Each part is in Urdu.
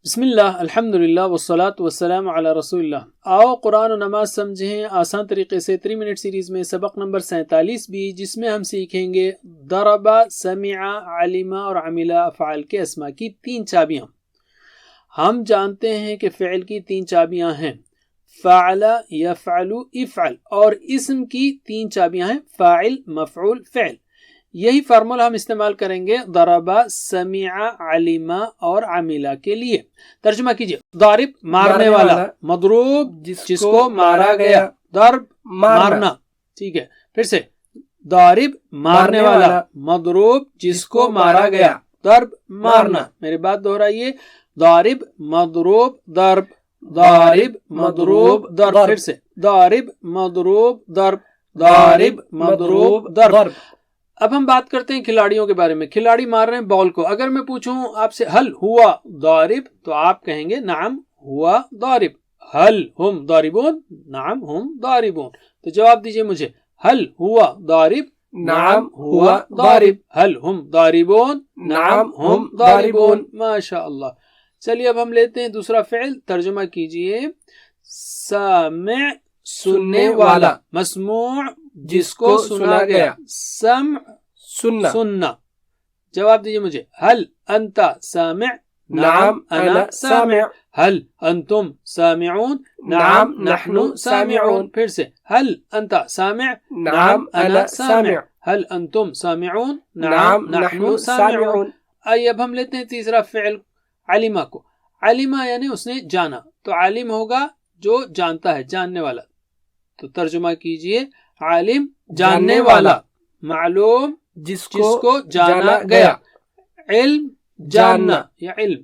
بسم اللہ، الحمدللہ والصلاة والسلام علی رسول اللہ۔ آؤ قرآن و نماز سمجھیں آسان طریقے سے 3 منٹ سیریز میں سبق نمبر 47 بھی، جس میں ہم سیکھیں گے ضربا، سمع، علم اور عمل افعال کے اسماء کی 3 چابیاں۔ ہم جانتے ہیں کہ فعل کی 3 چابیاں ہیں، فعل، یفعل، افعل، اور اسم کی 3 چابیاں ہیں، فاعل، مفعول، فعل۔ یہی فارمولہ ہم استعمال کریں گے ضربا، سمع، علم اور عملہ کے لیے۔ ترجمہ کیجئے۔ ضارب مارنے والا، مضروب جس کو مارا گیا، ضرب مارنا، ٹھیک ہے۔ پھر سے ضارب مارنے والا، مضروب جس کو مارا گیا، ضرب مارنا۔ میری بات دہرائیے، ضارب مضروب ضرب، ضارب مضروب ضرب، پھر سے ضارب مضروب ضرب، ضارب مضروب ضرب۔ اب ہم بات کرتے ہیں کھلاڑیوں کے بارے میں۔ کھلاڑی مار رہے ہیں بال کو۔ اگر میں پوچھوں آپ سے حل ہوا ضارب، تو آپ کہیں گے نعم ہوا ضارب۔ حل ہم ضاربون، نعم ہم ضاربون۔ تو جواب دیجئے مجھے، حل ہوا ضارب، نعم ہوا ضارب۔ حل ہم ضاربون، نعم ہم ضاربون۔ ماشاء اللہ۔ چلیے اب ہم لیتے ہیں دوسرا فعل۔ ترجمہ کیجئے۔ سامع سننے والا، مسموع جس کو سنا گیا، سمع سننا۔ جواب دیجئے مجھے، حل انت سامع، نعم انا سامع۔ حل انتم سامعون، نعم نحن سامعون۔ پھر سے حل انت سامع، نعم انا سامع۔ حل انتم سامعون، نعم نحن سامعون۔ آئیے اب ہم لیتے ہیں تیسرا فعل، علمہ کو۔ علمہ یعنی اس نے جانا، تو عالم ہوگا جو جانتا ہے، جاننے والا۔ تو ترجمہ کیجئے، عالم جاننے والا، معلوم جس کو جانا گیا، علم جاننا یا علم۔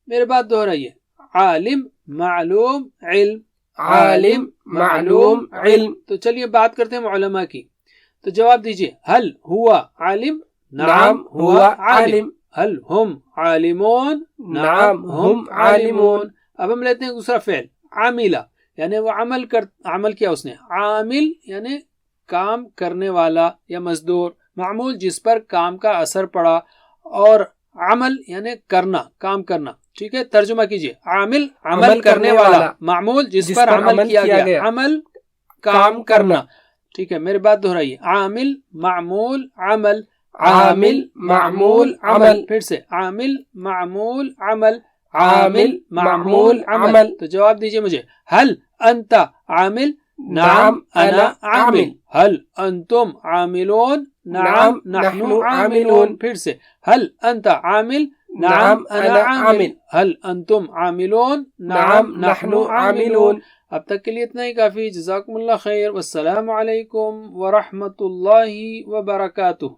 میرے بات دہرائیے، عالم معلوم علم، عالم معلوم علم۔ تو چلیے بات کرتے ہیں علماء کی۔ تو جواب دیجئے، حل ہوا عالم، نعم ہوا عالم۔ حل ہم عالمون، نعم ہم عالمون۔ اب ہم لیتے ہیں دوسرا فعل، عاملہ، یعنی وہ عمل کیا اس نے، عامل یعنی کام کرنے والا یا مزدور، معمول جس پر کام کا اثر پڑا، اور عمل یعنی کرنا، کام کرنا، ٹھیک ہے۔ ترجمہ کیجئے، عامل عمل کرنے والا، معمول جس پر عمل کیا گیا، عمل کام کرنا، ٹھیک ہے۔ میری بات دہرائیے، عامل معمول عمل، عامل معمول عمل۔ پھر سے عامل معمول عمل، عامل معمول عمل۔ تو جواب دیجئے مجھے، حل انت عامل، نعم انا عامل۔ حل انتم عاملون، نعم نحن عاملون۔ پھر سے حل انت عامل، نعم انا عامل۔ حل انتم عاملون، نعم نحن عاملون۔ اب تک کے لیے اتنا ہی کافی۔ جزاکم اللہ خیر، والسلام علیکم ورحمۃ اللہ وبرکاتہ۔